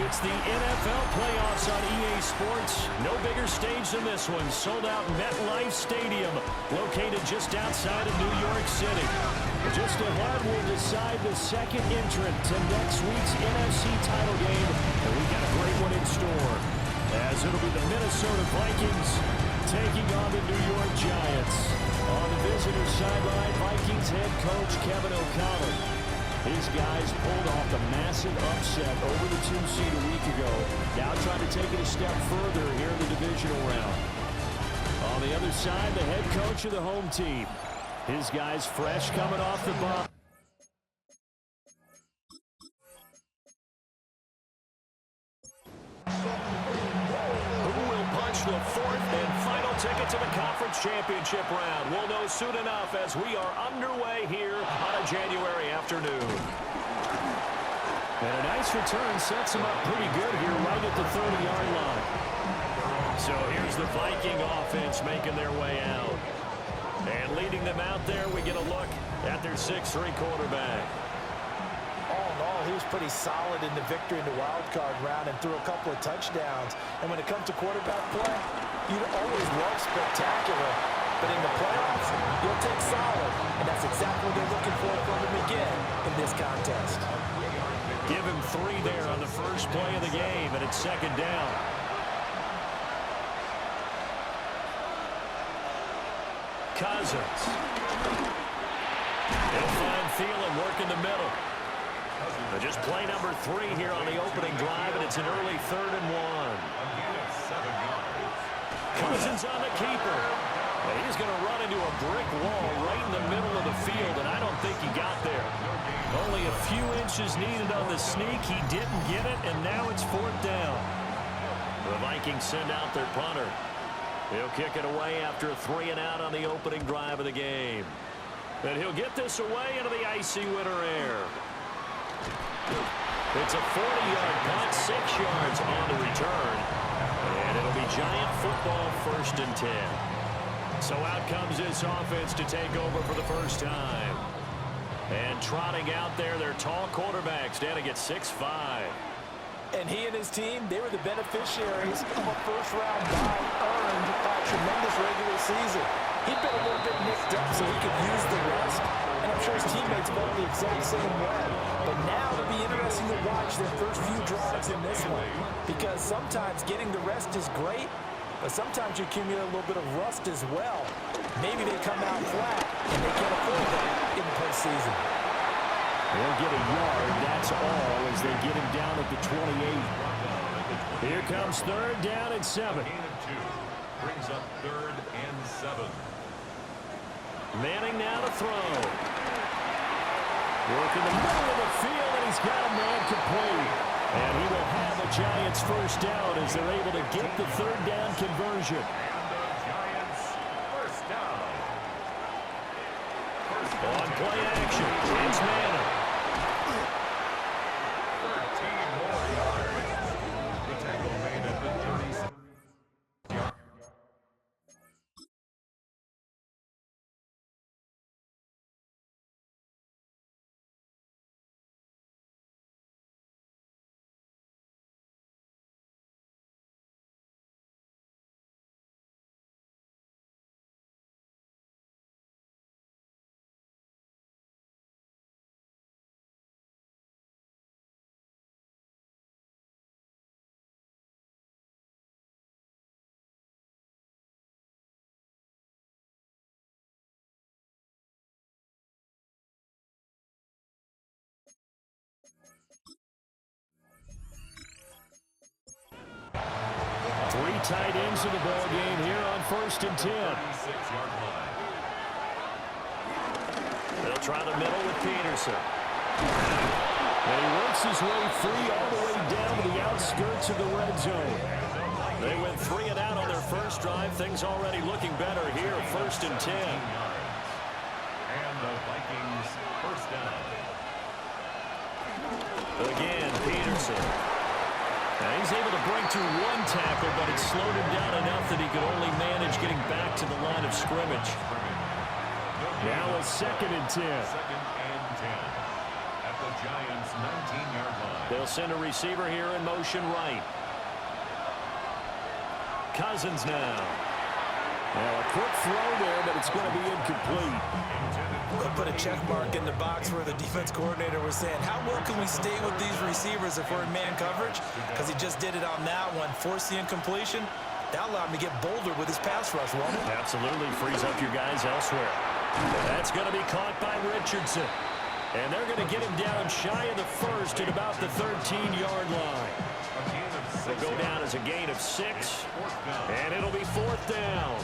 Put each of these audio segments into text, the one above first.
It's the NFL playoffs on EA Sports. No bigger stage than this one. Sold out MetLife Stadium, located just outside of New York City. Just ahead, we'll decide the second entrant to next week's NFC title game. And we've got a great one in store, as it'll be the Minnesota Vikings taking on the New York Giants. On the visitor sideline, Vikings head coach Kevin O'Connell. His guys pulled off the massive upset over the 2 seed a week ago. Now trying to take it a step further here in the divisional round. On the other side, the head coach of the home team. His guys fresh coming off the bump. Who will punch the fourth and final ticket to the conference championship round? We'll know soon enough as we are underway here on a January afternoon. And a nice return sets them up pretty good here right at the 30-yard line. So here's the Viking offense making their way out. And leading them out there, we get a look at their 6'3" quarterback. All in all, he was pretty solid in the victory in the wild card round and threw a couple of touchdowns. And when it comes to quarterback play, you'd always love spectacular. But in the playoffs, you'll take solid. And that's exactly what they're looking for from him again in this contest. Give him 3 there on the first play of the game, and it's second down. Cousins. He'll find Thielen working the middle. Just play number 3 here on the opening drive, and it's an early 3rd and 1. Cousins on the keeper. And he's going to run into a brick wall right in the middle of the field, and I don't think he got there. Only a few inches needed on the sneak. He didn't get it, and now it's 4th down. The Vikings send out their punter. He'll kick it away after a 3 and out on the opening drive of the game. And he'll get this away into the icy winter air. It's a 40-yard punt, 6 yards on the return. And it'll be Giant football, 1st and 10. So out comes this offense to take over for the first time. And trotting out there, their tall quarterback standing at 6'5". And he and his team, they were the beneficiaries of a first-round bye earned by a tremendous regular season. He'd been a little bit nicked up so he could use the rest. And I'm sure his teammates felt the exact same way. But now it'll be interesting to watch their first few drives in this one. Because sometimes getting the rest is great, but sometimes you accumulate a little bit of rust as well. Maybe they come out flat, and they can't afford that in the postseason. They'll get a yard, that's all, as they get him down at the 28. Here comes 3rd down and 7. Brings up 3rd and 7. Manning now to throw. Work in the middle of the field, and he's got a man complete. And he will have the Giants first down as they're able to get the 3rd down conversion. And the Giants first down. On play action, it's Manning. 13 more yards. The tackle made at the 37. Three tight ends in the ball game here on 1st and 10. 36-yard line. They'll try the middle with Peterson. And he works his way free all the way down to the outskirts of the red zone. They went 3 and out on their first drive. Things already looking better here, 1st and 10. And the Vikings first down. Again, Peterson. Now he's able to break through 1 tackle, but it slowed him down enough that he could only manage getting back to the line of scrimmage. Now a 2nd and 10. 2nd and 10 at the Giants' 19-yard line. They'll send a receiver here in motion right. Cousins now. Well, a quick throw there, but it's going to be incomplete. They'll put a check mark in the box where the defense coordinator was saying, how well can we stay with these receivers if we're in man coverage? Because he just did it on that one, forced the incompletion. That allowed him to get bolder with his pass rush, won't it? Absolutely frees up your guys elsewhere. That's going to be caught by Richardson. And they're going to get him down shy of the first at about the 13-yard line. It'll go down as a gain of 6, and it'll be 4th down.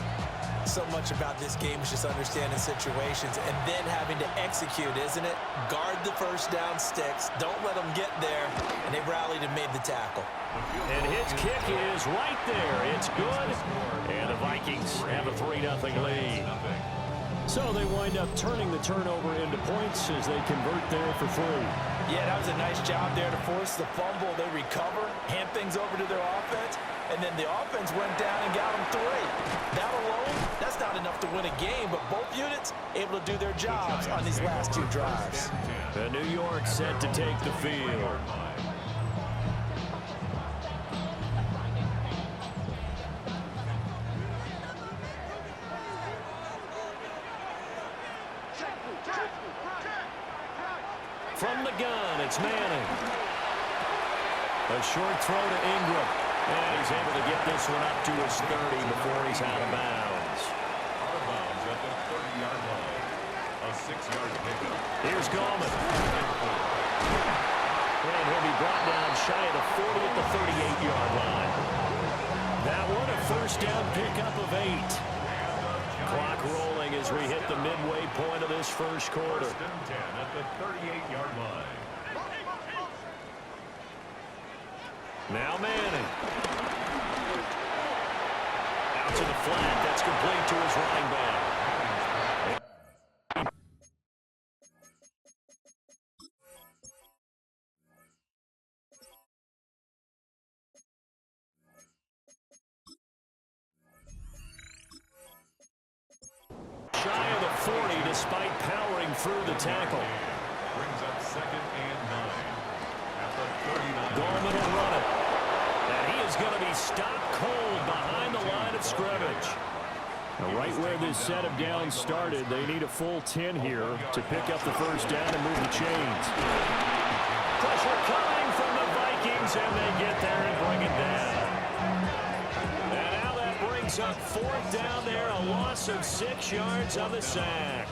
So much about this game is just understanding situations and then having to execute, isn't it? Guard the first down sticks. Don't let them get there. And they rallied and made the tackle. And his kick is right there. It's good. And the Vikings have a 3-0 lead. So they wind up turning the turnover into points as they convert there for 3. Yeah, that was a nice job there to force the fumble. They recover, hand things over to their offense, and then the offense went down and got them 3. That alone, that's not enough to win a game, but both units able to do their jobs on these last 2 drives. The New York set to take the field. From the gun, it's Manning. A short throw to Ingram. And he's able to get this one up to his 30 before he's out of bounds. Out of bounds at the 30-yard line. A 6-yard pickup. Here's Gallman. And he'll be brought down shy of the 40 at the 38-yard line. That one a first down pickup of 8. Clock rolling as we hit the midway point of this first quarter. 1st and 10 at the 38-yard line. Now Manning. Out to the flat. That's complete to his running back. Shy of the 40 despite powering through the tackle. Brings up 2nd and 9 at the 39. Gallman will run it. And he is going to be stopped cold behind the line of scrimmage. Now, right where this set of downs started, they need a full 10 here to pick up the first down and move the chains. Pressure coming from the Vikings, and they get there and bring it down. And now that brings up 4th down there, a loss of 6 yards on the sack.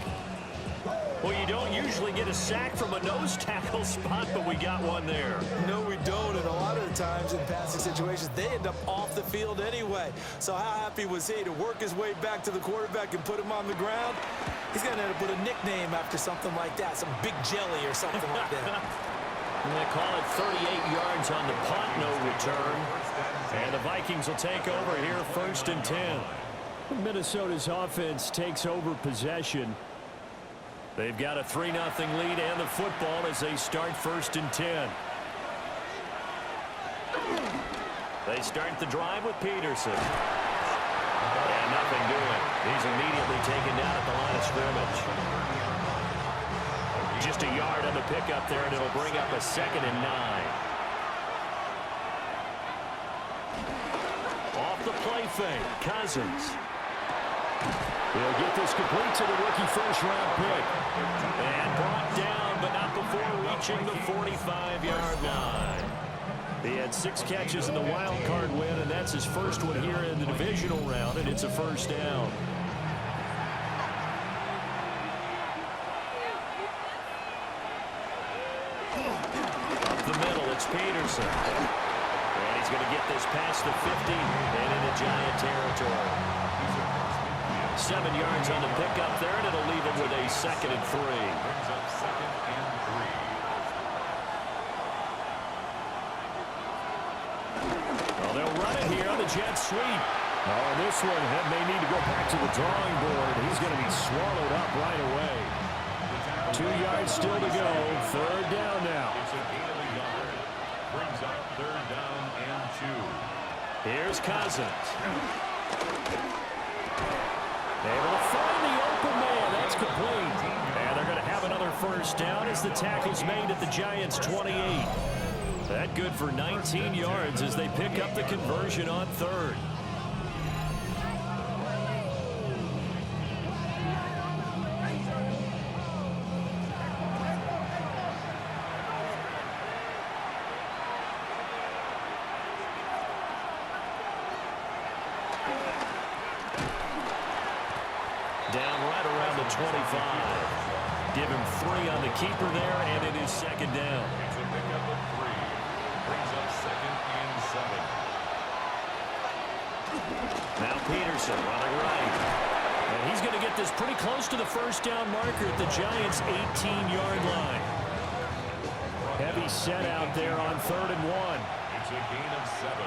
Well, you don't usually get a sack from a nose tackle spot, but we got one there. No, we don't, and a lot of the times in passing situations, they end up off the field anyway. So how happy was he to work his way back to the quarterback and put him on the ground? He's going to end up with a nickname after something like that, some big jelly or something like that. And they call it 38 yards on the punt, no return. And the Vikings will take over here, 1st and 10. Minnesota's offense takes over possession. They've got a 3-0 lead and the football as they start 1st and 10. They start the drive with Peterson. And nothing doing. He's immediately taken down at the line of scrimmage. Just a yard on the pickup there, and it'll bring up a 2nd and 9. Off the play fake, Cousins. He'll get this complete to the rookie first-round pick. And brought down, but not before reaching the 45-yard line. He had 6 catches in the wild card win, and that's his first one here in the divisional round, and it's a first down. Up the middle, it's Peterson. And he's going to get this past the 50 and into Giant territory. 7 yards on the pickup there, and it'll leave him with a 2nd and 3. Brings up 2nd and 3. Well, they'll run it here on the jet sweep. Oh, this one may need to go back to the drawing board. He's going to be swallowed up right away. 2 yards still to go. 3rd down now. It's a gain of a yard. Brings up 3rd down and 2. Here's Cousins. Able to find the open man. That's complete. And they're going to have another first down as the tackle's made at the Giants' 28. That good for 19 yards as they pick up the conversion on third. Down right around the 25. Give him 3 on the keeper there, and it is second down. It's a pickup of 3. Brings up 2nd and 7. Now Peterson running right. And he's going to get this pretty close to the first down marker at the Giants' 18-yard line. Heavy set out there on 3rd and 1. It's a gain of 7.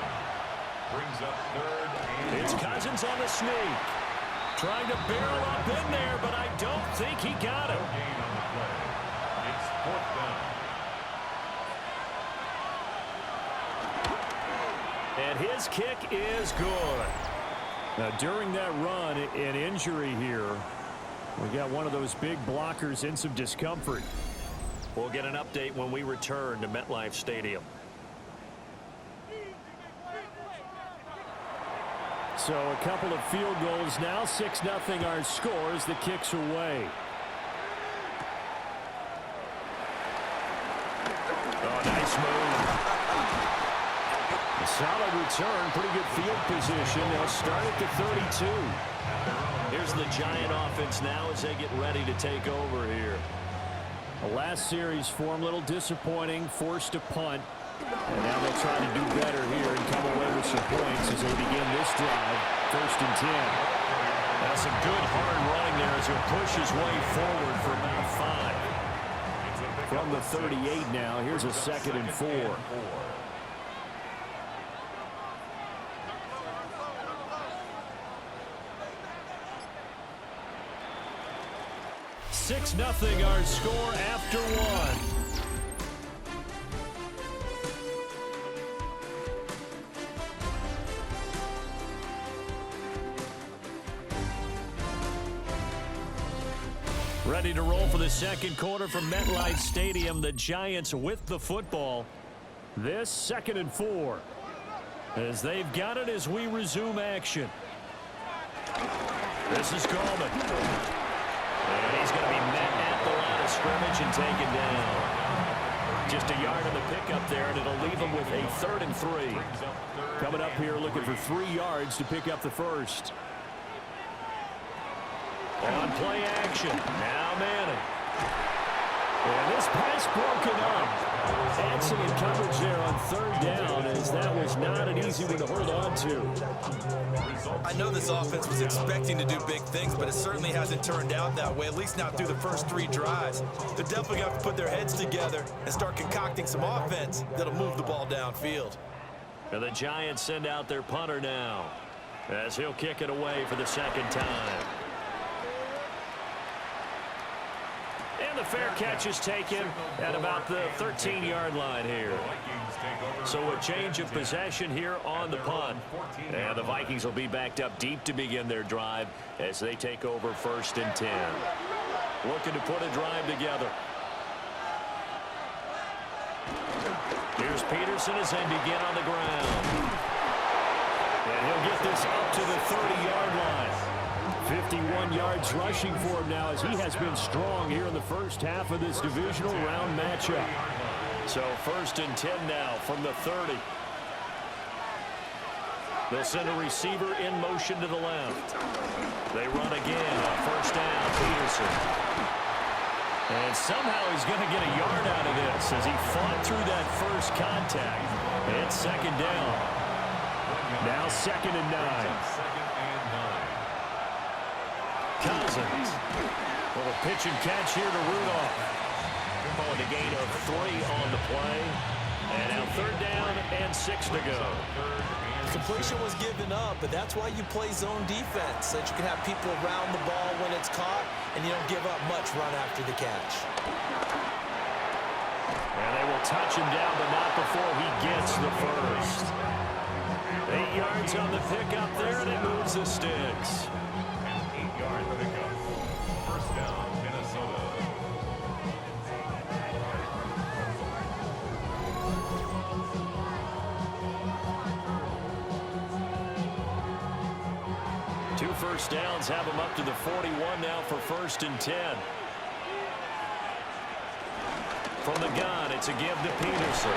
Brings up 3rd and It's Cousins on the sneak. Trying to barrel up in there, but I don't think he got him. gain on the play. It's 4th down. And his kick is good. Now, during that run, an injury here. We got one of those big blockers in some discomfort. We'll get an update when we return to MetLife Stadium. So a couple of field goals now. 6-0 our score as the kick's away. Oh, nice move. A solid return. Pretty good field position. They'll start at the 32. Here's the Giant offense now as they get ready to take over here. The last series for them, a little disappointing. Forced to punt. And now they'll try to do better here and come away with some points as they begin this drive. 1st and 10. That's some good hard running there as he'll push his way forward for about 5. From the 38 now, here's a 2nd and 4. 6-0 our score after 1. Ready to roll for the second quarter from MetLife Stadium. The Giants with the football. This 2nd and 4. As they've got it as we resume action. This is Gallman. And he's going to be met at the line of scrimmage and taken down. Just a yard on the pickup there, and it'll leave him with a 3rd and 3. Coming up here looking for 3 yards to pick up the first. On play action. Now Manning. And this pass broken up. Anson in coverage there on 3rd down, as that was not an easy one to hold on to. I know this offense was expecting to do big things, but it certainly hasn't turned out that way, at least not through the first 3 drives. They're definitely going to have to put their heads together and start concocting some offense that'll move the ball downfield. And the Giants send out their punter now, as he'll kick it away for the 2nd time. And the fair catch is taken at about the 13-yard line here. So a change of possession here on the punt. And the Vikings will be backed up deep to begin their drive as they take over 1st and 10. Looking to put a drive together. Here's Peterson as they begin on the ground. And he'll get this up to the 30-yard line. 51 yards rushing for him now as he has been strong here in the first half of this divisional round matchup. So 1st and 10 now from the 30. They'll send a receiver in motion to the left. They run again on 1st down, Peterson. And somehow he's going to get a yard out of this as he fought through that first contact. It's 2nd down. Now 2nd and 9. Cousins. Well, a pitch and catch here to Rudolph. Calling a gain of 3 on the play. And now 3rd down and 6 to go. Completion was given up, but that's why you play zone defense, so that you can have people around the ball when it's caught, and you don't give up much run after the catch. And they will touch him down, but not before he gets the first. 8 yards on the pickup there, and it moves the sticks. 8-yard pickup. 1st down, Minnesota. 2 first downs have him up to the 41 now for 1st and 10. From the gun, it's a give to Peterson.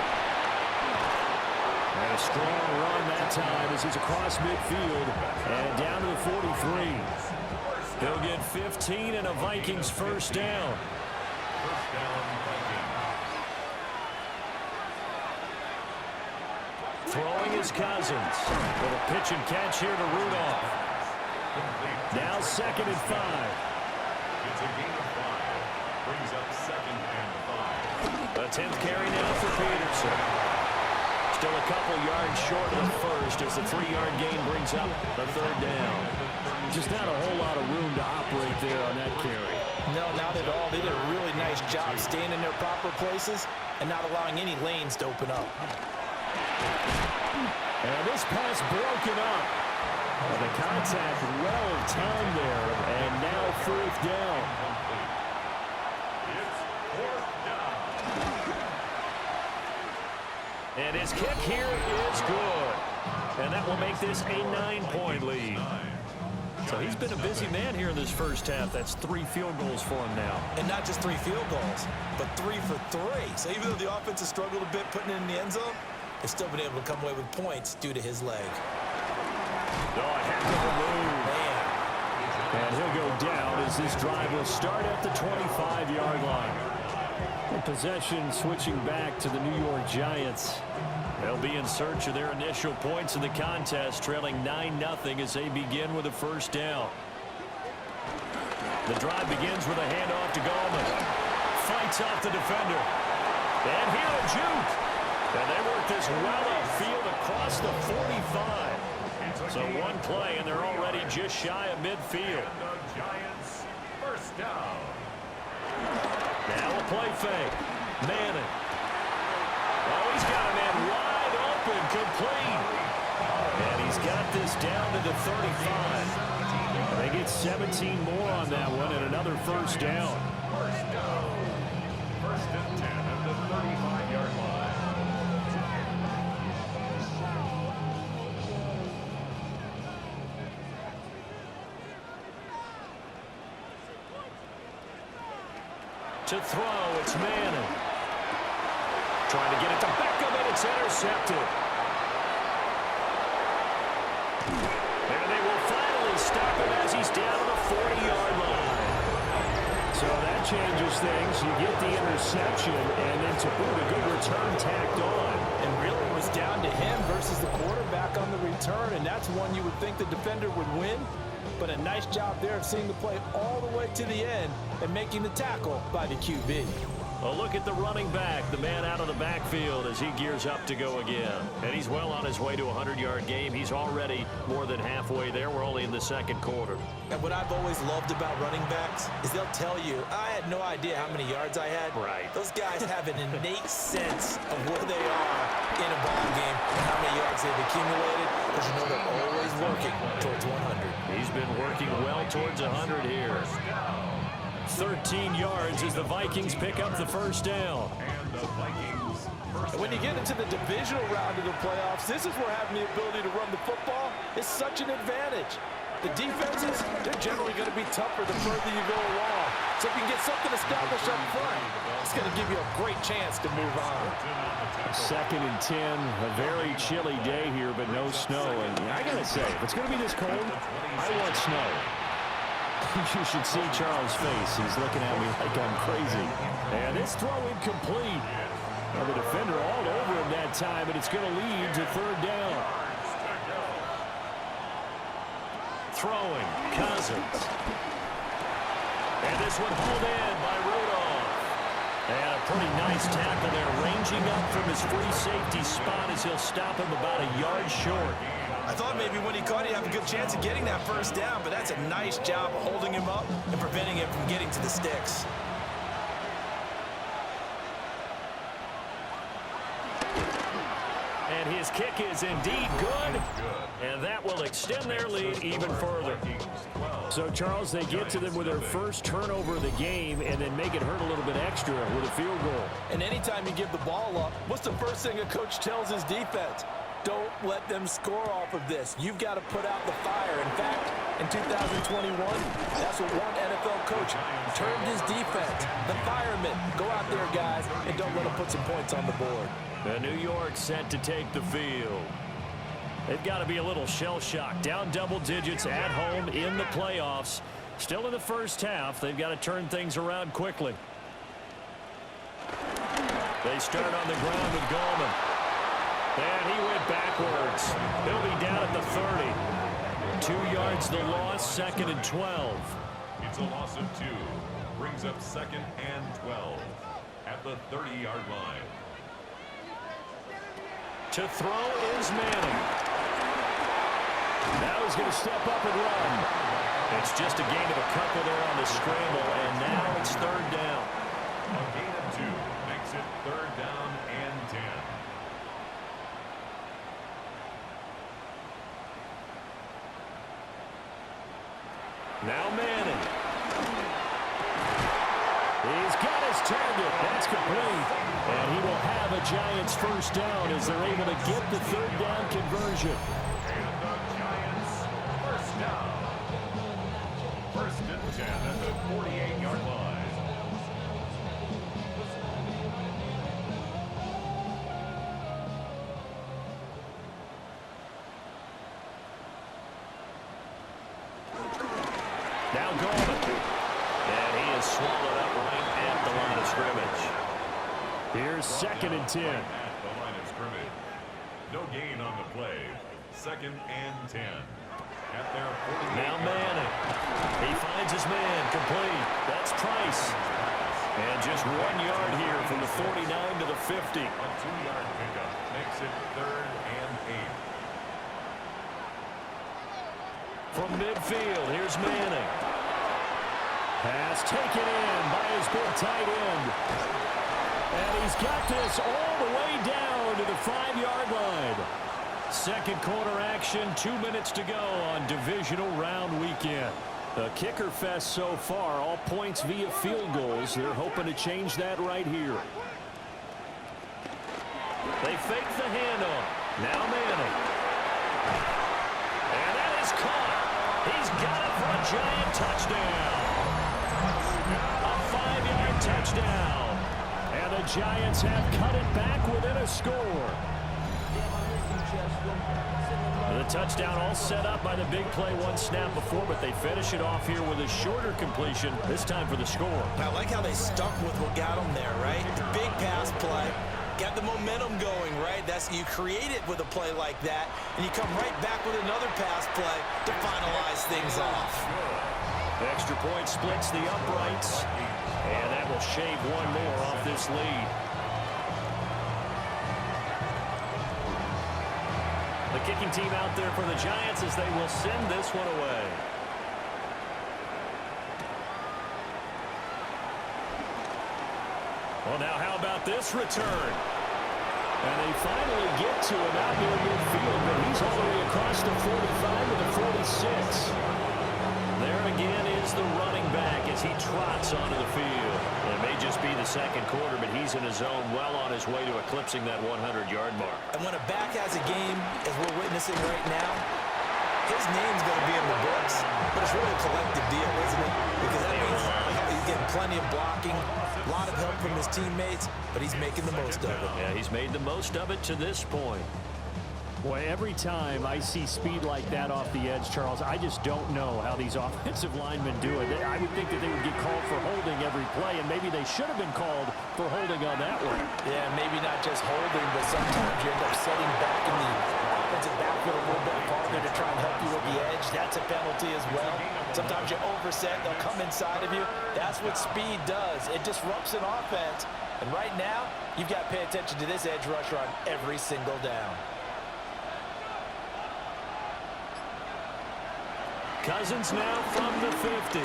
And a strong run that time as he's across midfield and down to the 43. He'll get 15 and a Vikings first down. First down, Vikings. Throwing his Cousins. With a pitch and catch here to Rudolph. Now 2nd and 5. It's a gain of 5. Brings up 2nd and 5. A 10th carry now for Peterson. Still a couple yards short of the first as the 3-yard gain brings up the 3rd down. Just not a whole lot of room to operate there on that carry. No, not at all. They did a really nice job staying in their proper places and not allowing any lanes to open up. And this pass broken up. And the contact well timed there. And now 4th down. It's 4th down. And his kick here is good. And that will make this a 9-point lead. So he's been a busy man here in this first half. That's 3 field goals for him now. And not just 3 field goals, but 3 for 3. So even though the offense has struggled a bit putting it in the end zone, they've still been able to come away with points due to his leg. Oh, a heck of a move. Man. And he'll go down as this drive will start at the 25-yard line. Possession switching back to the New York Giants. They'll be in search of their initial points in the contest, trailing 9-0 as they begin with a first down. The drive begins with a handoff to Gallman. Fights off the defender. And here a juke. And they work this well upfield across the 45. So 1 play, and they're already just shy of midfield. And the Giants first down. Now a play fake. Manning. Oh, he's got a man wide open, complete. And he's got this down to the 35. They get 17 more on that one and another first down. First down. 1st and 10 at the 35-yard line. To throw, it's Manning. Trying to get it to Beckham, and it's intercepted. And they will finally stop him as he's down to the 40-yard line. So that changes things. You get the interception, and then to boot, a good return tacked on. And really it was down to him versus the quarterback on the return, and that's one you would think the defender would win. But a nice job there of seeing the play all the way to the end and making the tackle by the QB. A look at the running back, the man out of the backfield as he gears up to go again. And he's well on his way to a 100-yard game. He's already more than halfway there. We're only in the 2nd quarter. And what I've always loved about running backs is they'll tell you, I had no idea how many yards I had. Right. Those guys have an innate sense of where they are in a ball game and how many yards they've accumulated, because you know they're always working towards 100. He's been working well towards 100 here. 13 yards as the Vikings pick up the first down. And the Vikings first And when you get into the divisional round of the playoffs, this is where having the ability to run the football is such an advantage. The defenses, they're generally going to be tougher the further you go along. So if you can get something established up front, it's going to give you a great chance to move on. 2nd and 10, a very chilly day here, but no snow. And I got to say, if it's going to be this cold, I want snow. You should see Charles' face. He's looking at me like I'm crazy. And this throw incomplete. Well, the defender all over him that time, and it's going to lead to 3rd down. Throwing, Cousins. And this one pulled in by Rudolph. And a pretty nice tackle there, ranging up from his free safety spot as he'll stop him about a yard short. I thought maybe when he caught it, he'd have a good chance of getting that first down, but that's a nice job of holding him up and preventing him from getting to the sticks. And his kick is indeed good, and that will extend their lead even further. So, Charles, they get to them with their first turnover of the game and then make it hurt a little bit extra with a field goal. And anytime you give the ball up, what's the first thing a coach tells his defense? Don't let them score off of this. You've got to put out the fire. In fact, in 2021, that's what one NFL coach termed his defense. The firemen. Go out there, guys, and don't let them put some points on the board. The New York set to take the field. They've got to be a little shell-shocked. Down double digits at home in the playoffs. Still in the first half. They've got to turn things around quickly. They start on the ground with Gallman. And he went backwards. He'll be down at the 30. 2 yards the loss, 2nd and 12. It's a loss of 2. Brings up 2nd and 12 at the 30-yard line. To throw is Manning. Now he's going to step up and run. It's just a gain of a couple there on the scramble, and now it's 3rd down. A gain of 2 makes it 3rd down and 10. Now Manning. He's got his target. That's complete. And he will have a Giants first down as they're able to get the 3rd down conversion. And the Giants first down. 1st and 10 at the 48-yard line. Now Gallman. And he is swallowed up right at the line of scrimmage. Here's 2nd and 10. At the line of scrimmage. No gain on the play. 2nd and 10. At their 48. Now Manning. He finds his man. Complete. That's Price. And just 1 yard here from the 49 to the 50. A 2-yard pickup makes it 3rd and 8. From midfield, here's Manning. Pass taken in by his big tight end. And he's got this all the way down to the 5-yard line. 2nd quarter action, 2 minutes to go on divisional round weekend. A kicker fest so far, all points via field goals. They're hoping to change that right here. They fake the handoff. Now Manning. And that is caught. He's got it for a Giant touchdown. A 5-yard touchdown. And the Giants have cut it back within a score. The touchdown all set up by the big play 1 snap before, but they finish it off here with a shorter completion, this time for the score. I like how they stuck with what got them there, right? The big pass play. Got the momentum going, right? You create it with a play like that, and you come right back with another pass play to finalize things off. Extra point splits the uprights, and that will shave 1 more off this lead. The kicking team out there for the Giants as they will send this one away. Well, now how about this return? And they finally get to him out near midfield, but he's all the way across the 45 to the 46. There again is the running back as he trots onto the field. It may just be the 2nd quarter, but he's in his zone, well on his way to eclipsing that 100-yard mark. And when a back has a game, as we're witnessing right now, his name's going to be in the books, but it's really a collective deal, isn't it? Because that means he's getting plenty of blocking, a lot of help from his teammates, but he's making the most of it. Yeah, he's made the most of it to this point. Boy, every time I see speed like that off the edge, Charles, I just don't know how these offensive linemen do it. I would think that they would get called for holding every play, and maybe they should have been called for holding on that one. Yeah, maybe not just holding, but sometimes you end up setting back in the offensive backfield a little bit farther to try and help you with the edge. That's a penalty as well. Sometimes you overset, they'll come inside of you. That's what speed does. It disrupts an offense. And right now, you've got to pay attention to this edge rusher on every single down. Cousins now from the 50.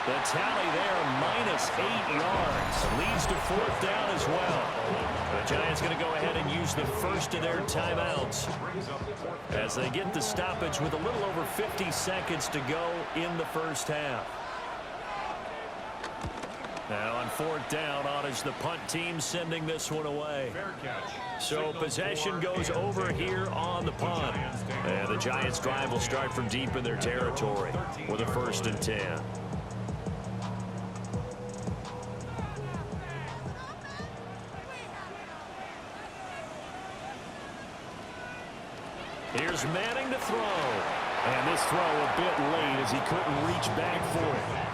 The tally there, -8 yards. Leads to 4th down as well. The Giants going to go ahead and use the first of their timeouts as they get the stoppage with a little over 50 seconds to go in the first half. Now on 4th down, on is the punt team sending this one away. Fair catch. So possession goes over here on the punt. And the Giants' drive will start from deep in their territory with a 1st and 10. Here's Manning to throw. And this throw a bit late as he couldn't reach back for it.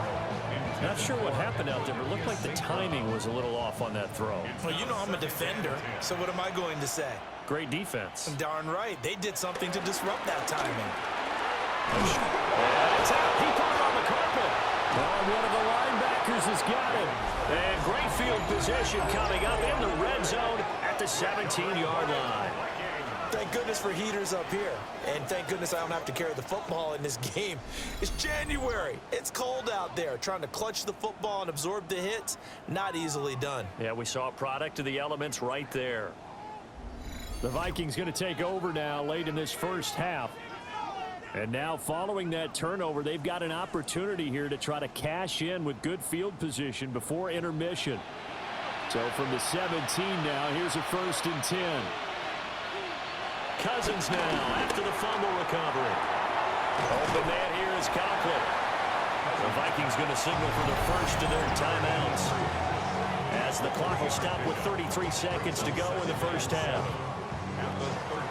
Not sure what happened out there, but it looked like the timing was a little off on that throw. Well, you know I'm a defender, so what am I going to say? Great defense. Darn right. They did something to disrupt that timing. And it's out. He put it on the carpet. Oh, one of the linebackers has got it. And great field possession coming up in the red zone at the 17-yard line. Thank goodness for heaters up here. And thank goodness I don't have to carry the football in this game. It's January. It's cold out there. Trying to clutch the football and absorb the hits, not easily done. Yeah, we saw a product of the elements right there. The Vikings going to take over now late in this first half. And now following that turnover, they've got an opportunity here to try to cash in with good field position before intermission. So from the 17 now, here's a 1st and 10. Cousins now after the fumble recovery. Open man here is Conklin. The Vikings going to signal for the first of their timeouts as the clock will stop with 33 seconds to go in the first half.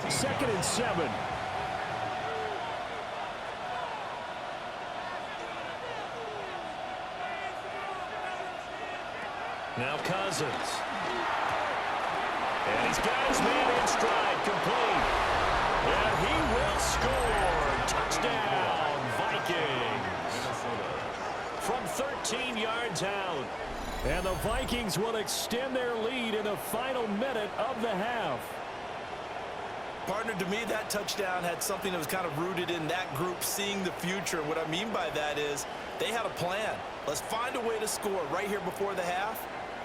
2nd and 7. Now Cousins. And he's got his man in stride, complete. And he will score. Touchdown, Vikings. From 13 yards out. And the Vikings will extend their lead in the final minute of the half. Partner, to me, that touchdown had something that was kind of rooted in that group seeing the future. What I mean by that is they had a plan. Let's find a way to score right here before the half.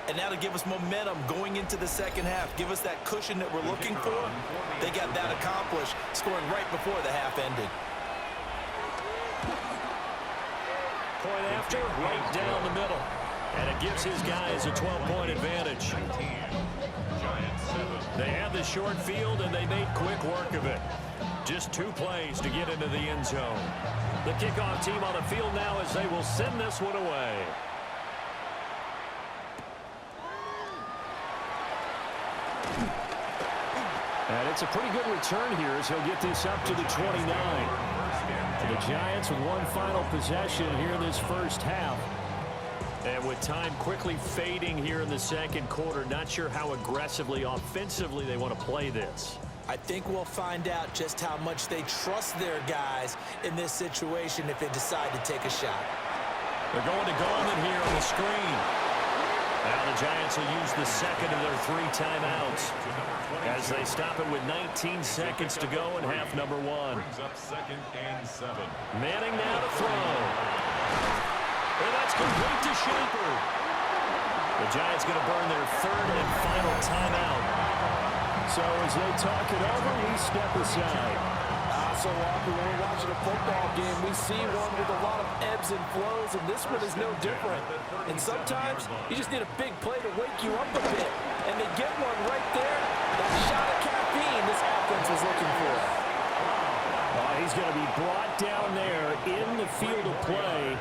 And that'll give us momentum going into the second half. Give us that cushion that we're looking for. They got that accomplished, scoring right before the half ended. Point after, right down the middle. And it gives his guys a 12-point advantage. They had the short field, and they made quick work of it. Just 2 plays to get into the end zone. The kickoff team on the field now as they will send this one away. And it's a pretty good return here as he'll get this up to the 29. The Giants with one final possession here in this first half. And with time quickly fading here in the second quarter, not sure how aggressively, offensively they want to play this. I think we'll find out just how much they trust their guys in this situation if they decide to take a shot. They're going to Goldman here on the screen. Now the Giants will use the second of their 3 timeouts as they stop it with 19 seconds to go in half number 1. Brings up 2nd and 7. Manning now to throw. And that's complete to Shepard. The Giants going to burn their 3rd and final timeout. So as they talk it over, we step aside. So often when we're watching a football game, we see one with a lot of ebbs and flows, and this one is no different. And sometimes you just need a big play to wake you up a bit, and they get one right there. That shot of caffeine this offense was looking for. He's going to be brought down there in the field of play,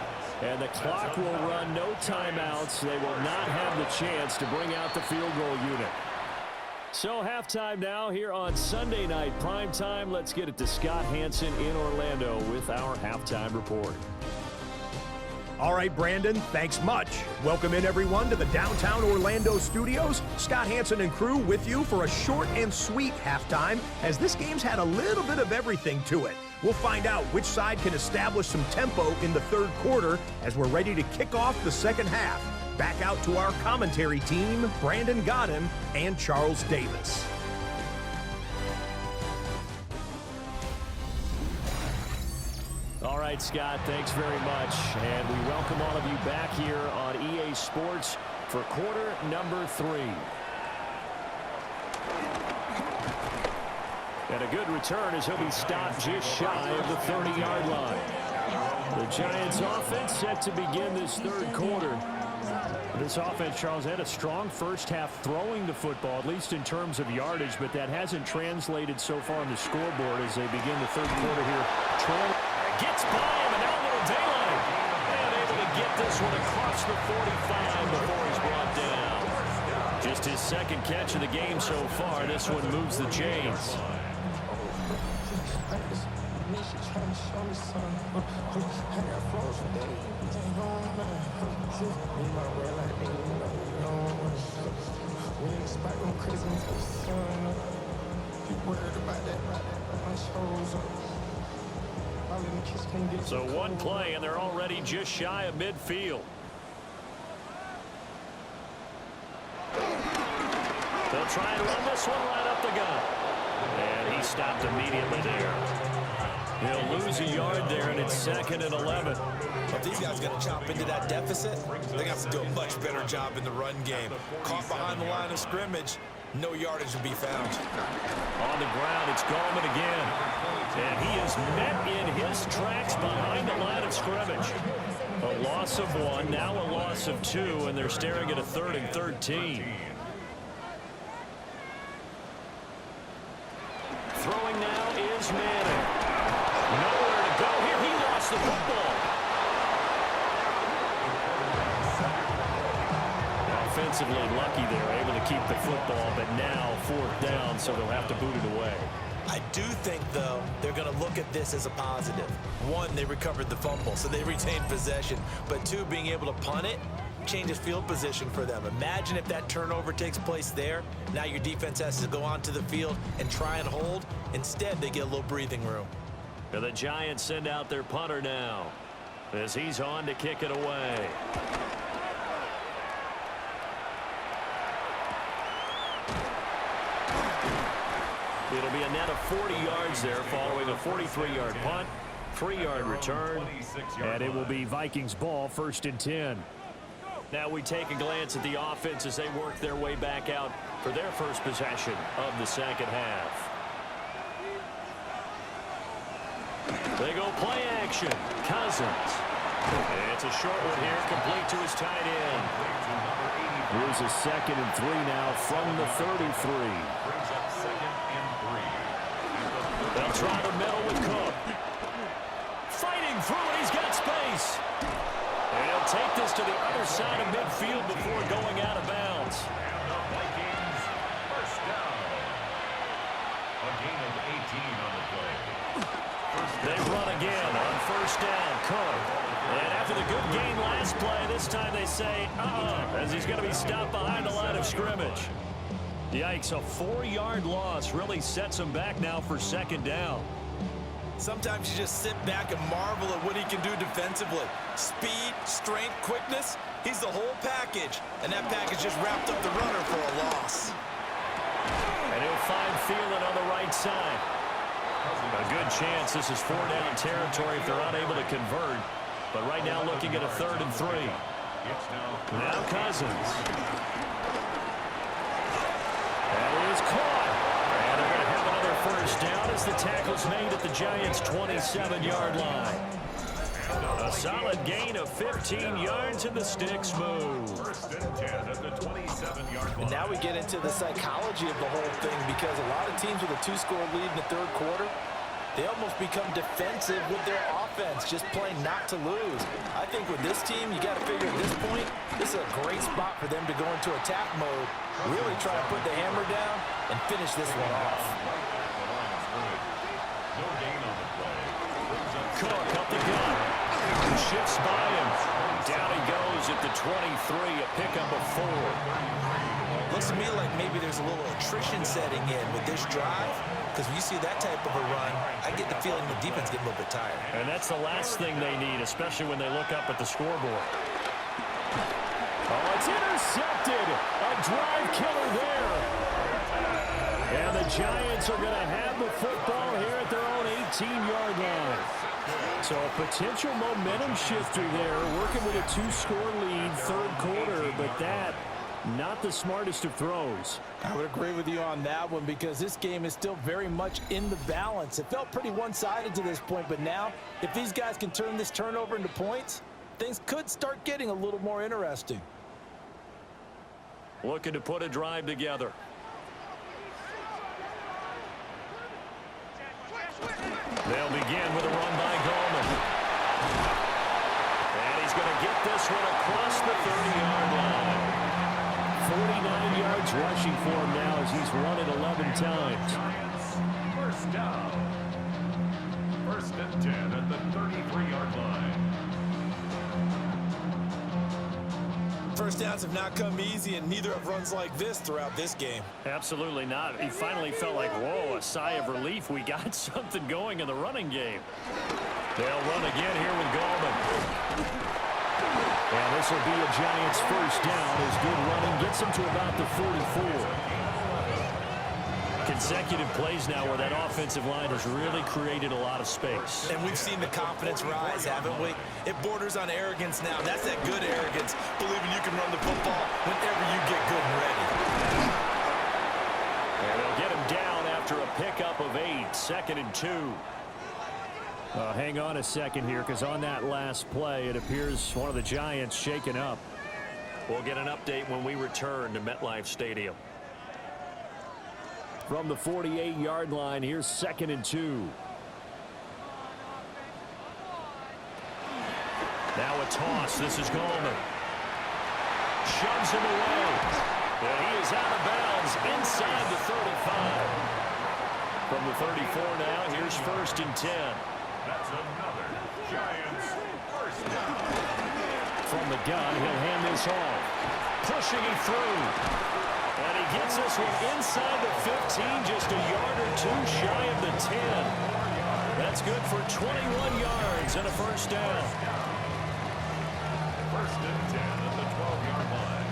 and the clock will run no timeouts. They will not have the chance to bring out the field goal unit. So halftime now here on Sunday night prime time. Let's get it to Scott Hanson in Orlando with our halftime report. All right, Brandon, thanks much. Welcome in, everyone, to the downtown Orlando studios. Scott Hanson and crew with you for a short and sweet halftime, as this game's had a little bit of everything to it. We'll find out which side can establish some tempo in the third quarter as we're ready to kick off the second half. Back out to our commentary team, Brandon Godden and Charles Davis. All right, Scott, thanks very much. And we welcome all of you back here on EA Sports for quarter number 3. And a good return as he'll be stopped just shy of the 30-yard line. The Giants offense set to begin this third quarter. This offense, Charles, had a strong first half throwing the football, at least in terms of yardage, but that hasn't translated so far on the scoreboard as they begin the third quarter here. Gets by him, and now a little daylight. And able to get this one across the 45 before he's brought down. Just his second catch of the game so far. This one moves the chains. So one play, and they're already just shy of midfield. They'll try and run this one right up the gut. And he stopped immediately there. He'll lose a yard there, and it's 2nd and 11. If these guys got to chop into that deficit, they got to do a much better job in the run game. Caught behind the line of scrimmage, no yardage will be found. On the ground, it's Gallman again. And he is met in his tracks behind the line of scrimmage. A loss of 1, now a loss of 2, and they're staring at a 3rd and 13. Throwing now is Manning. Nowhere to go here. He lost the football. Offensively lucky they're able to keep the football, but now 4th down, so they'll have to boot it away. I do think, though, they're going to look at this as a positive. 1, they recovered the fumble, so they retained possession. But 2, being able to punt it changes field position for them. Imagine if that turnover takes place there. Now your defense has to go onto the field and try and hold. Instead, they get a little breathing room. And the Giants send out their punter now as he's on to kick it away. It'll be a net of 40 yards there following a 43-yard punt, 3-yard return, and it will be Vikings ball, 1st and 10. Now we take a glance at the offense as they work their way back out for their first possession of the second half. They go play action. Cousins. It's a short one here, complete to his tight end. Here's a 2nd and 3 now from the 33. They'll try the middle with Cook. Fighting through it, he's got space. And he'll take this to the other side of midfield before going out of bounds. And the Vikings, first down. A gain of 18 on the play. They run again on 1st down. Cook. And after the good gain last play, this time they say, as he's going to be stopped behind the line of scrimmage. Yikes, a 4-yard loss really sets him back now for 2nd down. Sometimes you just sit back and marvel at what he can do defensively. Speed, strength, quickness, he's the whole package. And that package just wrapped up the runner for a loss. And he'll find Thielen on the right side. A good chance this is 4-down territory if they're unable to convert. But right now looking at a 3rd and 3. Now Cousins. That is caught. And they're going to have another 1st down as the tackle's made at the Giants' 27-yard line. A solid gain of 15 yards and the sticks move. 1st and 10 at the 27-yard line. And now we get into the psychology of the whole thing, because a lot of teams with a 2-score lead in the 3rd quarter, they almost become defensive with their offense, just playing not to lose. I think with this team, you got to figure at this point, this is a great spot for them to go into attack mode, really try to put the hammer down and finish this one off. No gain on the play. Cook up the gut. Shifts by him. Down he goes at the 23, a pickup of 4. Looks to me like maybe there's a little attrition setting in with this drive, because when you see that type of a run, I get the feeling the defense getting a little bit tired. And that's the last thing they need, especially when they look up at the scoreboard. Oh, it's intercepted. A drive killer there. And the Giants are going to have the football here at their own 18-yard line. So a potential momentum shifter there, working with a 2-score lead, 3rd quarter, but that not the smartest of throws. I would agree with you on that one, because this game is still very much in the balance. It felt pretty one-sided to this point, but now if these guys can turn this turnover into points, things could start getting a little more interesting. looking to put a drive together. They'll begin with a run by Gallman. And he's going to get this one across the 30-yard line. 49 yards rushing for him now as he's run it 11 times. Giants, first down. First and 10 at the 33-yard line. First downs have not come easy, and neither have runs like this throughout this game. Absolutely not. He finally felt like, whoa, a sigh of relief. We got something going in the running game. They'll run again here with Gallman. And this will be a Giants first down as good running gets them to about the 44. Consecutive plays now where that offensive line has really created a lot of space. And we've seen the confidence rise, haven't we? It borders on arrogance now. That's that good arrogance, believing you can run the football whenever you get good and ready. And they'll get him down after a pickup of 8, 2nd and 2. Hang on a second here, because on that last play, it appears one of the Giants shaken up. We'll get an update when we return to MetLife Stadium. From the 48-yard line, here's 2nd and 2. Now a toss. This is Gallman. Shoves him away. And he is out of bounds inside the 35. From the 34 now, here's 1st and 10. That's another Giants first down. From the gun, he'll hand this off. Pushing him through. And he gets this one inside the 15, just a yard or 2 shy of the 10. That's good for 21 yards and a first down. First and 10 at the 12-yard line.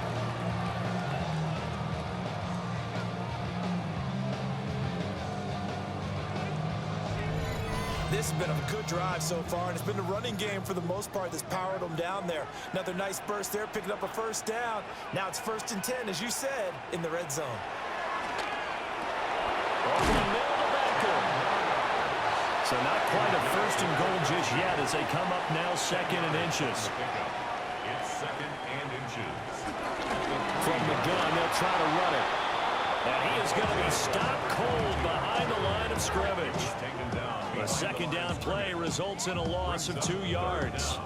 This has been a good drive so far, and it's been the running game for the most part that's powered them down there. Another nice burst there, picking up a first down. Now it's 1st and 10, as you said, in the red zone. So not quite a 1st and goal just yet as they come up now 2nd and inches. It's 2nd and inches. From the gun, they'll try to run it. And he is going to be stopped cold behind the line of scrimmage. Taken down. A 2nd down play results in a loss of 2 yards.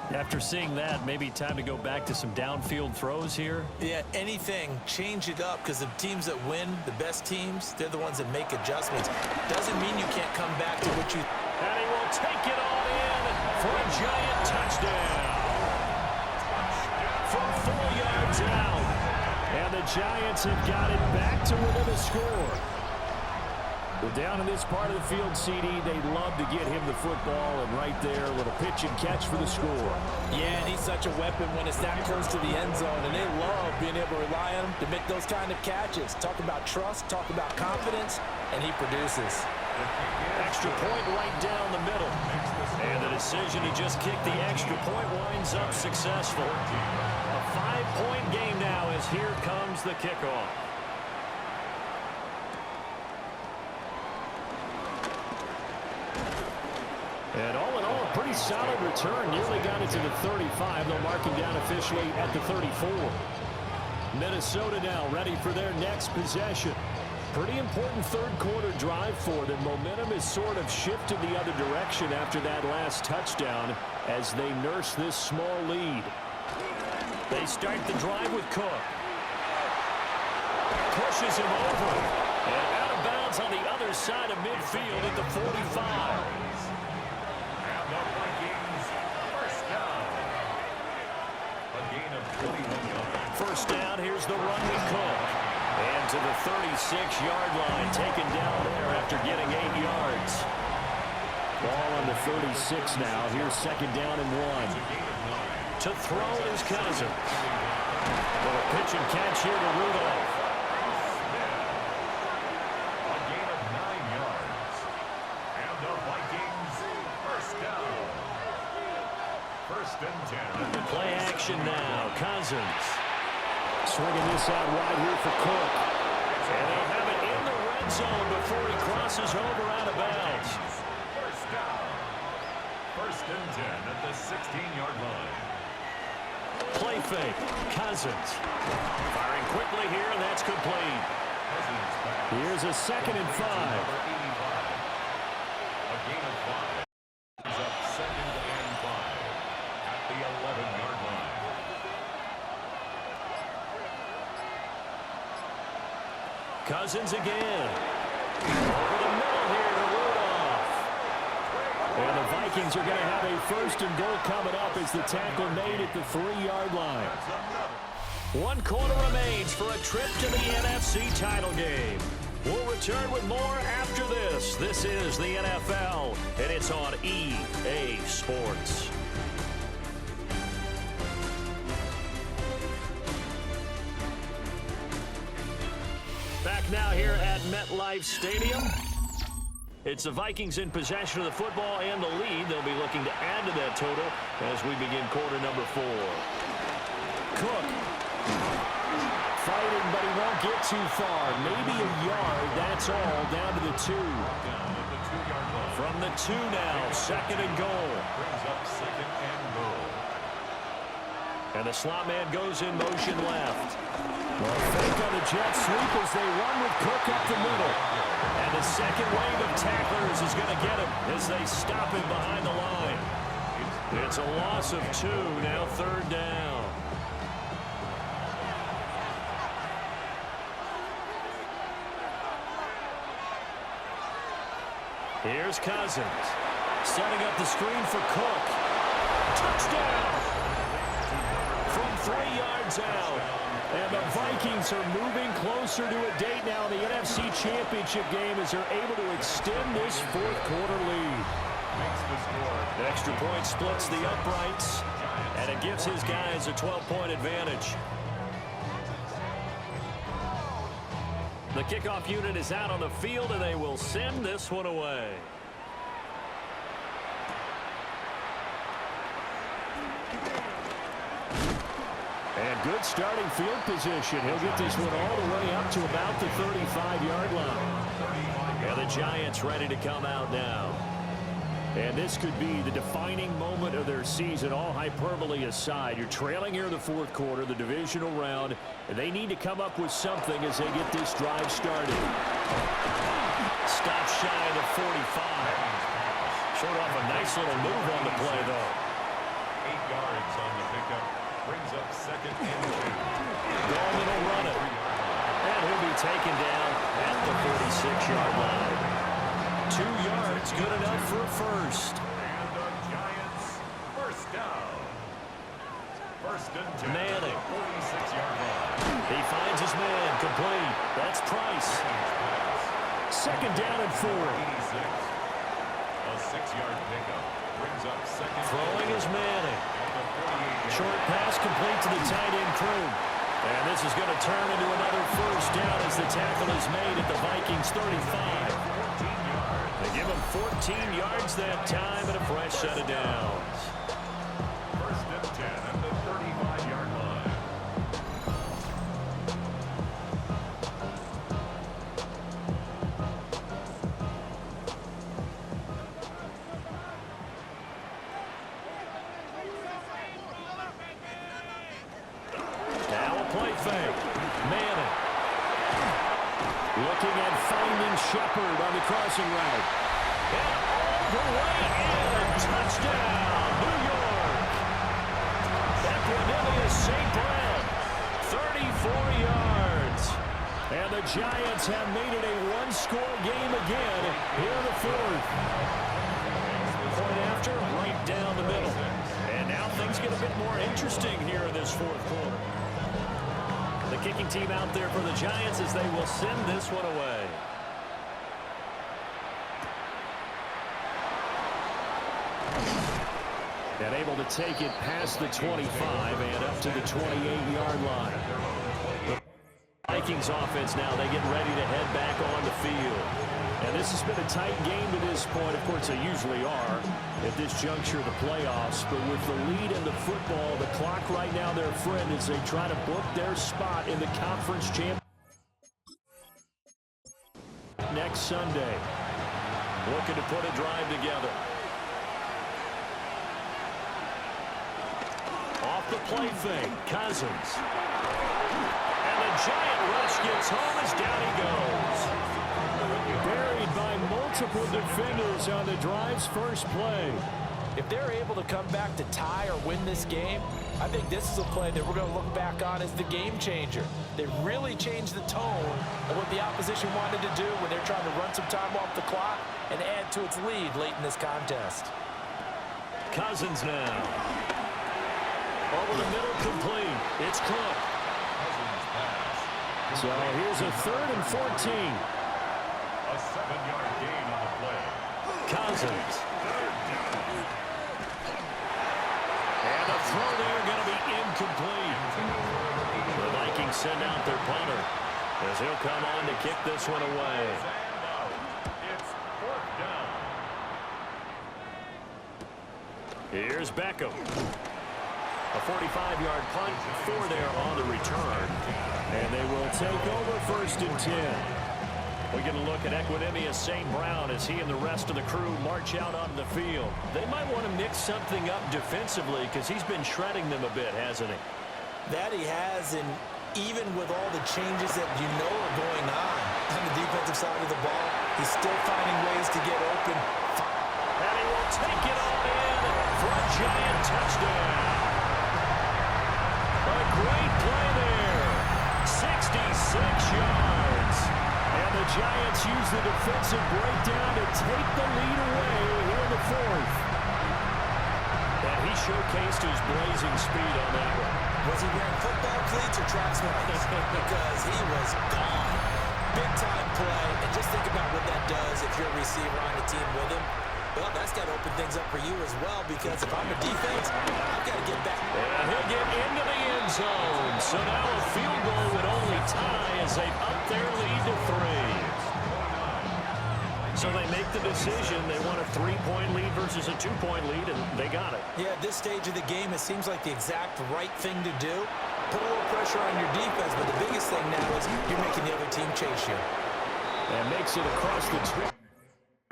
After seeing that, maybe time to go back to some downfield throws here. Yeah, anything, change it up, because the teams that win, the best teams, they're the ones that make adjustments. Doesn't mean you can't come back to what you... And he will take it all in for a Giant touchdown. From 4 yards out. And the Giants have got it back to within a score. Well, down in this part of the field, CD, they'd love to get him the football, and right there, a little pitch and catch for the score. Yeah, and he's such a weapon when it's that close to the end zone, and they love being able to rely on him to make those kind of catches. Talk about trust, talk about confidence, and he produces. Extra point right down the middle. And the decision to just kick the extra point winds up successful. A 5-point game now as here comes the kickoff. And all in all, a pretty solid return. Nearly got it to the 35. They'll mark him down officially at the 34. Minnesota now ready for their next possession. Pretty important third-quarter drive for them. Momentum has sort of shifted the other direction after that last touchdown as they nurse this small lead. They start the drive with Cook. Pushes him over. And out of bounds on the other side of midfield at the 45. The Vikings first down. A gain of 21 yards. First down, here's the run with Cook. And to the 36-yard line, taken down there after getting 8 yards. Ball on the 36 now. Here's 2nd down and 1. To throw is Cousins. With a pitch and catch here to Rudolph. A gain of 9 yards. And the Vikings first down. 1st and 10. Play action now. Cousins. Swinging this out wide here for Cook. And they'll have it in the red zone before he crosses over out of bounds. First down. 1st and 10 at the 16-yard line. Play fake. Cousins. Firing quickly here, and that's complete. Here's a 2nd and 5. A gain of 5. He's up 2nd and 5 at the 11-yard line. Cousins again. Over the middle here to Rudolph. And the Vikings are going to have a 1st and goal coming up as the tackle made at the 3-yard line. 1 quarter remains for a trip to the NFC title game. We'll return with more after this. This is the NFL, and it's on EA Sports. Back now here at MetLife Stadium. It's the Vikings in possession of the football and the lead. They'll be looking to add to that total as we begin quarter number 4. Cook. Fighting, but he won't get too far. Maybe a yard, that's all, down to the 2. From the 2 now, 2nd and goal. Brings up 2nd and goal. And the slot man goes in motion left. Well, fake on the jet sweep as they run with Cook up the middle. And the second wave of tacklers is going to get him as they stop him behind the line. It's a loss of 2, now 3rd down. Here's Cousins. Setting up the screen for Cook. Touchdown! From 3 yards out. And the Vikings are moving closer to a date now in the NFC Championship game as they're able to extend this 4th quarter lead. Extra point splits the uprights, and it gives his guys a 12-point advantage. The kickoff unit is out on the field, and they will send this one away. And good starting field position. He'll get this one all the way up to about the 35-yard line. And the Giants ready to come out now. And this could be the defining moment of their season, all hyperbole aside. You're trailing here in the 4th quarter, the divisional round, and they need to come up with something as they get this drive started. Stop shy of the 45. Showed off a nice little move on the play, though. 8 yards on the pickup. Brings up 2nd and 2. Gorman will run it. And he'll be taken down at the 46-yard line. 2 yards, good enough for a 1st. And the Giants, 1st down. 1st and 10. Manning. 46-yard line. He finds his man, complete. That's Price. 2nd down and 4. 86. A 6-yard pickup. Brings up 2nd. Throwing is Manning. Short pass complete to the tight end crew. And this is going to turn into another 1st down as the tackle is made at the Vikings 35. They give him 14 yards that time and a fresh set of downs. 1st and 10 at the 35-yard line. Now a play fake. Manning. Looking at finding Shepard on the crossing route. And all the way in. Touchdown, New York. Equanimous St. Brown. 34 yards. And the Giants have made it a 1-score game again here in the 4th. Point after, right down the middle. And now things get a bit more interesting here in this 4th quarter. The kicking team out there for the Giants as they will send this one away. And able to take it past the 25 and up to the 28-yard line. The Vikings offense now, they get ready to head back on the field. And this has been a tight game to this point. Of course, they usually are at this juncture of the playoffs. But with the lead in the football, the clock right now, their friend, as they try to book their spot in the conference championship next Sunday. Looking to put a drive together. Off the play fake. Cousins. And the giant rush gets home as down he goes. Buried by multiple defenders on the drive's first play. If they're able to come back to tie or win this game, I think this is a play that we're going to look back on as the game changer. They really changed the tone of what the opposition wanted to do when they're trying to run some time off the clock and add to its lead late in this contest. Cousins now. Over the middle, complete. It's Cook. So here's a 3rd and 14. A 7-yard gain on the play. Cousins. And the throw there going to be incomplete. The Vikings send out their punter as he'll come on to kick this one away. It's 4th down. Here's Beckham. A 45-yard punt, 4 there on the return. And they will take over 1st and 10. We're going to look at Equinemius St. Brown as he and the rest of the crew march out onto the field. They might want to mix something up defensively because he's been shredding them a bit, hasn't he? That he has, and even with all the changes that you know are going on the defensive side of the ball, he's still finding ways to get open. And he will take it all in for a giant touchdown. A great play there. 66 yards. And the Giants use the defensive breakdown to take the lead away here in the 4th. And he showcased his blazing speed on that one. Was he wearing football cleats or track smarts? Because he was gone. Big-time play. And just think about what that does if you're a receiver on the team with him. Well, that's got to open things up for you as well, because if I'm a defense, I've got to get back. And he'll get into the end zone. So now a field goal would only tie as they up their lead to 3. So they make the decision. They want a 3-point lead versus a 2-point lead, and they got it. Yeah, at this stage of the game, it seems like the exact right thing to do. Put a little pressure on your defense, but the biggest thing now is you're making the other team chase you. And makes it across the trip.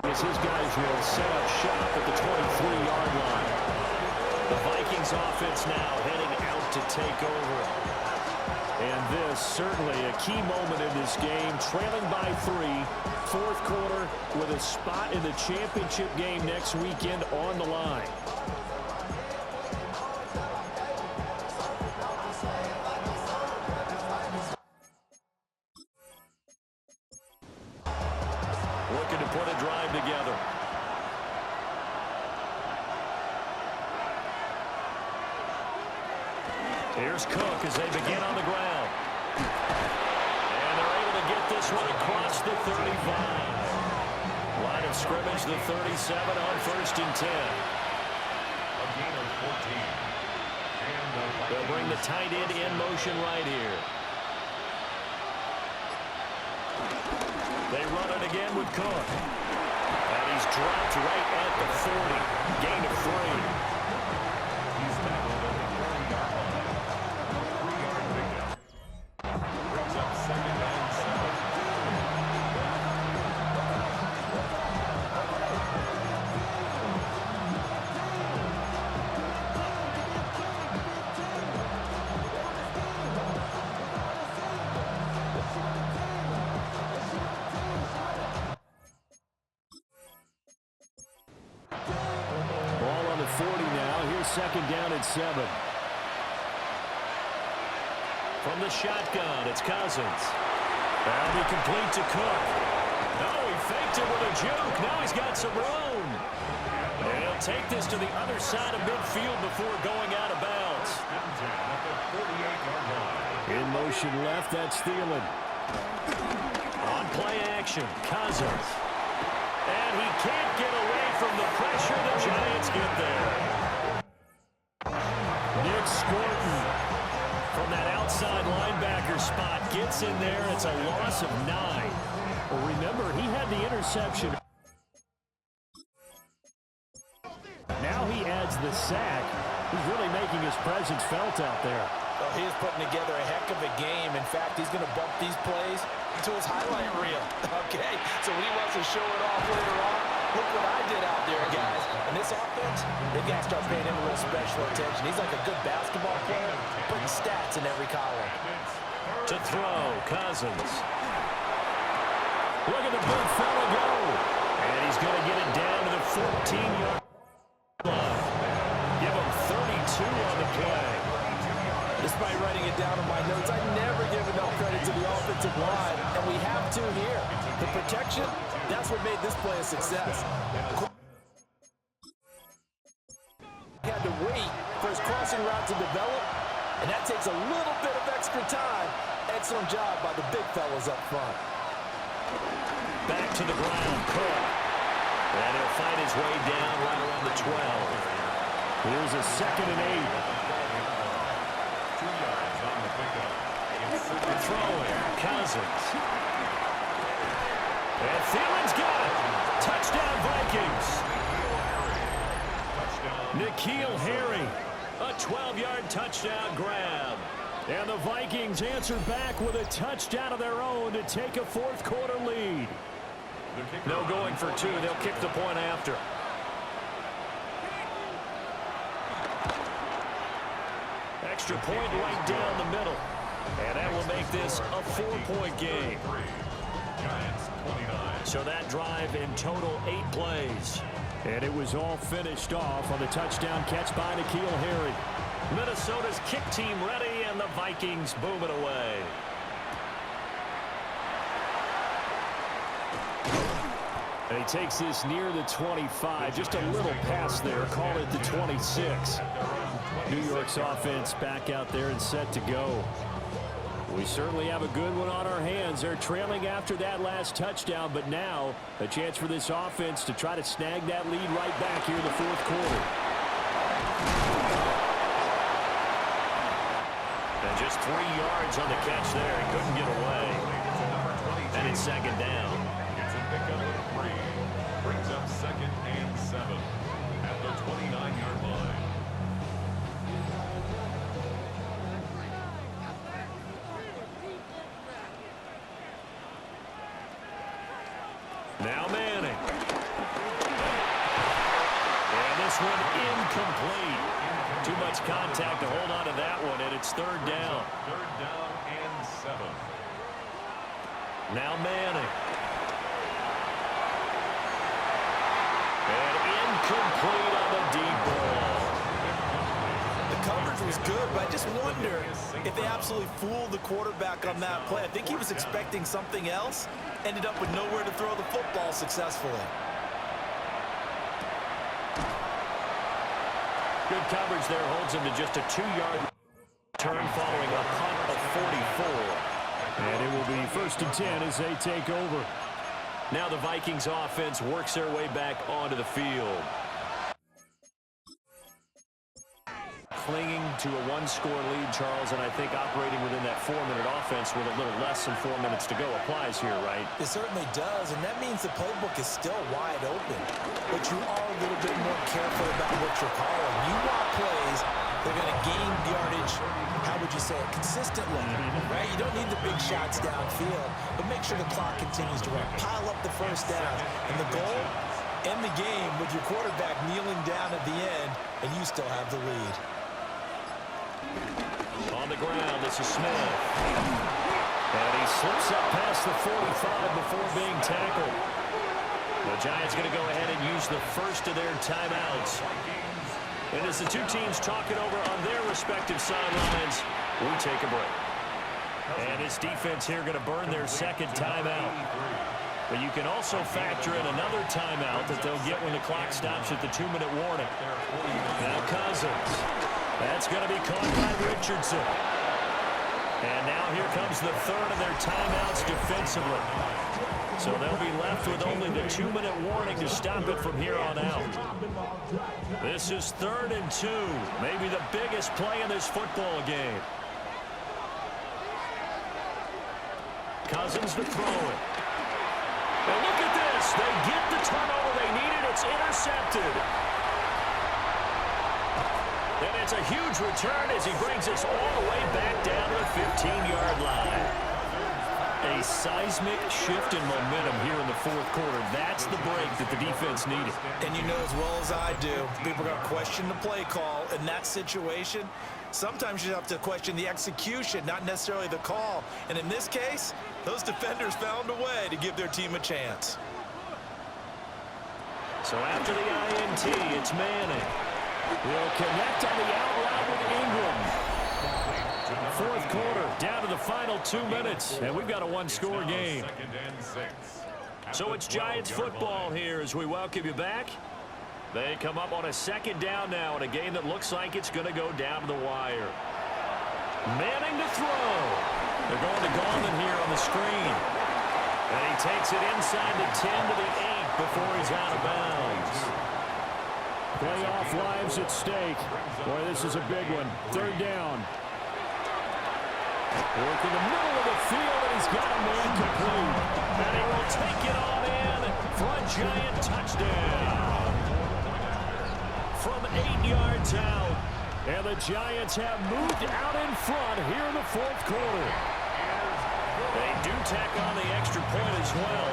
As his guys will set up shop at the 23-yard line. The Vikings offense now heading out to take over. And this certainly a key moment in this game, trailing by 3, 4th quarter, with a spot in the championship game next weekend on the line. Looking to put a drive together. Here's Cook as they begin on the ground. And they're able to get this one across the 35. Line of scrimmage, the 37 on 1st and 10. A gain of 14. And They'll bring the tight end in motion right here. They run it again with Cook. And he's dropped right at the 40. Gain of 3. he's tackled at the 40-yard line. 3-yard pickup. Brings up 2nd and 7. Ball on the 40 now. Here's 2nd down and 7. From the shotgun, it's Cousins. That'll be complete to Cook. Oh, he faked it with a juke. Now he's got some room. And he'll take this to the other side of midfield before going out of bounds. At the 48-yard line. In motion left, that's Thielen. On play action, Cousins. And he can't get away from the pressure. The Giants get there. Nick Scorton from that outside linebacker spot gets in there. It's a loss of 9. Well, remember, he had the interception. Now he adds the sack. He's really making his presence felt out there. Well, he is putting together a heck of a game. In fact, he's going to bump these plays to his highlight reel. Okay, so when he wants to show it off later on, Look what I did out there, guys. And this offense, they've got to start paying him a little special attention. He's like a good basketball player, putting stats in every column. To throw, Cousins. Look at the big fella go. And he's going to get it down to the 14-yard line. Give him 32 on the play. Despite writing it down in my notes, I never give enough credit to the offensive line, and we have to here. The protection, that's what made this play a success. He had to wait for his crossing route to develop, and that takes a little bit of extra time. Excellent job by the big fellas up front. Back to the ground, Cook. And he'll find his way down right around the 12. Here's a 2nd and 8. Throwing, Cousins. And Thielen's got it. Touchdown, Vikings. N'Keal Harry, a 12-yard touchdown grab. And the Vikings answer back with a touchdown of their own to take a fourth-quarter lead. No going for two. They'll kick the point after. Extra point right down the middle. And that will make this a 4-point game. So that drive in total 8 plays. And it was all finished off on the touchdown catch by N'Keal Harry. Minnesota's kick team ready, and the Vikings boom it away. And he takes this near the 25. Just a little pass there. Call it the 26. New York's offense back out there and set to go. We certainly have a good one on our hands. They're trailing after that last touchdown, but now a chance for this offense to try to snag that lead right back here in the fourth quarter. And just 3 yards on the catch there. He couldn't get away. And it's 2nd down. It's a pickup of 3. Brings up 2nd and 7 at the 29-yard line. Now Manning. And this one incomplete. Too much contact to hold on to that one, and it's 3rd down. 3rd down and 7. Now Manning. And incomplete on the deep ball. The coverage was good, but I just wonder if they absolutely fooled the quarterback on that play. I think he was expecting something else. Ended up with nowhere to throw the football successfully. Good coverage there holds him to just a 2-yard turn following a punt of 44. And it will be 1st and 10 as they take over. Now the Vikings offense works their way back onto the field. Clinging to a 1-score lead, Charles, and I think operating within that 4-minute offense with a little less than 4 minutes to go applies here, right? It certainly does, and that means the playbook is still wide open. But you are a little bit more careful about what you're calling. You want plays that are going to gain yardage, how would you say it, consistently, right? You don't need the big shots downfield, but make sure the clock continues to run. Pile up the first down, and the goal, end the game with your quarterback kneeling down at the end, and you still have the lead. On the ground, this is Smith. And he slips up past the 45 before being tackled. The Giants going to go ahead and use the first of their timeouts. And as the two teams talk it over on their respective sidelines, we take a break. And this defense here going to burn their 2nd timeout. But you can also factor in another timeout that they'll get when the clock stops at the 2-minute warning. Now Cousins. That's going to be caught by Richardson. And now here comes the 3rd of their timeouts defensively. So they'll be left with only the 2-minute warning to stop it from here on out. This is 3rd and 2. Maybe the biggest play in this football game. Cousins to throw it. And look at this. They get the turnover they needed. It's intercepted. And it's a huge return as he brings us all the way back down to the 15-yard line. A seismic shift in momentum here in the fourth quarter. That's the break that the defense needed. And you know as well as I do, people are going to question the play call in that situation. Sometimes you have to question the execution, not necessarily the call. And in this case, those defenders found a way to give their team a chance. So after the INT, it's Manning. He'll connect on the out route with Ingram. Fourth quarter, down to the final 2 minutes, and we've got a one-score game. So it's Giants football here as we welcome you back. They come up on a second down now in a game that looks like it's going to go down to the wire. Manning to throw. They're going to Gallman here on the screen. And he takes it inside the 10 to the 8 before he's out of bounds. Playoff lives at stake. Boy, this is a big one. Third down. Work in the middle of the field, and he's got a man complete. And he will take it on in for a Giant touchdown. From 8 yards out. And the Giants have moved out in front here in the fourth quarter. They do tack on the extra point as well.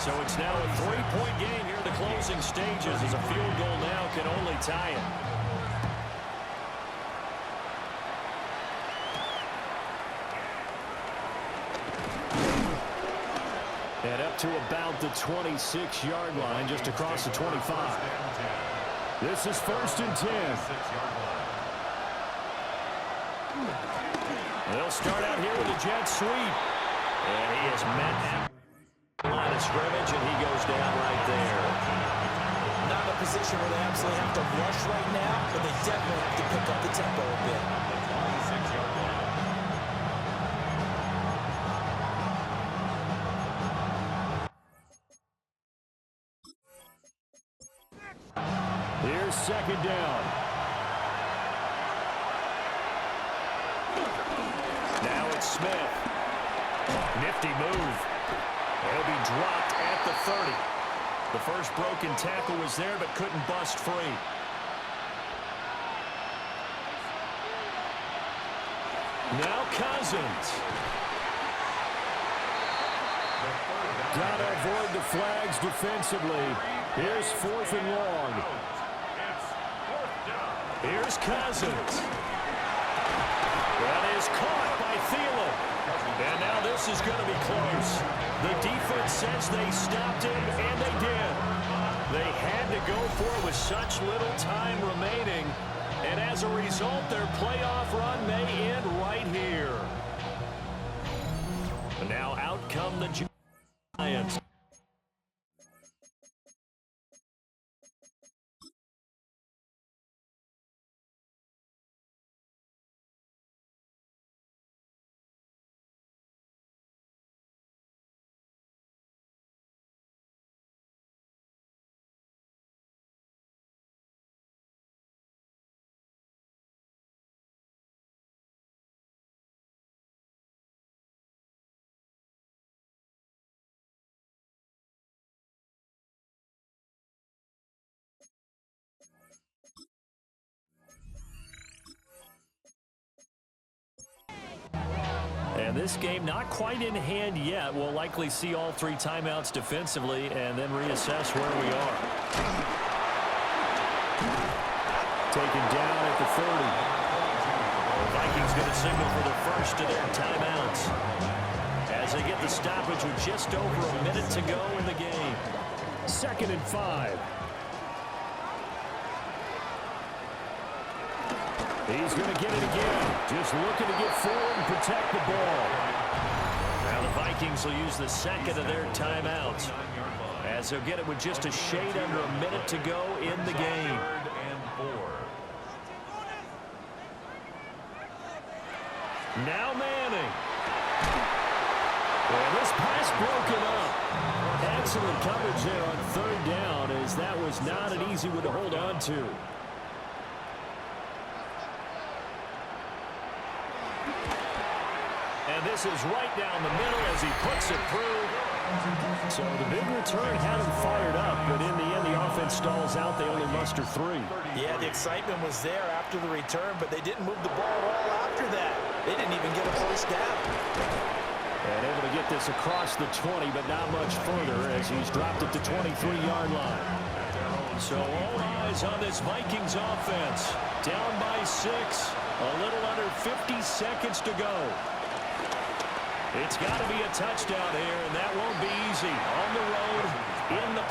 So it's now a 3-point game here in the closing stages as a field goal now can only tie it. And up to about the 26-yard line, just across the 25. This is 1st and 10. They'll start out here with a jet sweep. And he is met at the line of scrimmage, and he goes down right there. Not a position where they absolutely have to rush right now, but they definitely have to pick up the tempo a bit. Here's second down. Now it's Smith. Nifty move. He'll be dropped at the 30. The first broken tackle was there, but couldn't bust free. Now Cousins. Got to avoid the flags defensively. Here's 4th and long. Here's Cousins. That is caught by Thielen. And now this is going to be close. The defense says they stopped him, and they did. They had to go for it with such little time remaining. And as a result, their playoff run may end right here. And now out come the Giants. And this game not quite in hand yet. We'll likely see all 3 timeouts defensively and then reassess where we are. Taken down at the 30. The Vikings going to signal for the first of their timeouts as they get the stoppage with just over a minute to go in the game. 2nd and 5. He's going to get it again. Just looking to get forward and protect the ball. Now the Vikings will use the second of their timeouts as they'll get it with just a shade under a minute to go in the game. Now Manning. And this pass broken up. Excellent coverage there on 3rd down as that was not an easy one to hold on to. And this is right down the middle as he puts it through. So the big return had him fired up, but in the end, the offense stalls out. They only muster 3. Yeah, the excitement was there after the return, but they didn't move the ball at all after that. They didn't even get a first down. And able to get this across the 20, but not much further as he's dropped it to 23-yard line. So all eyes on this Vikings offense. Down by 6. A little under 50 seconds to go. It's got to be a touchdown here, and that won't be easy. On the road, in the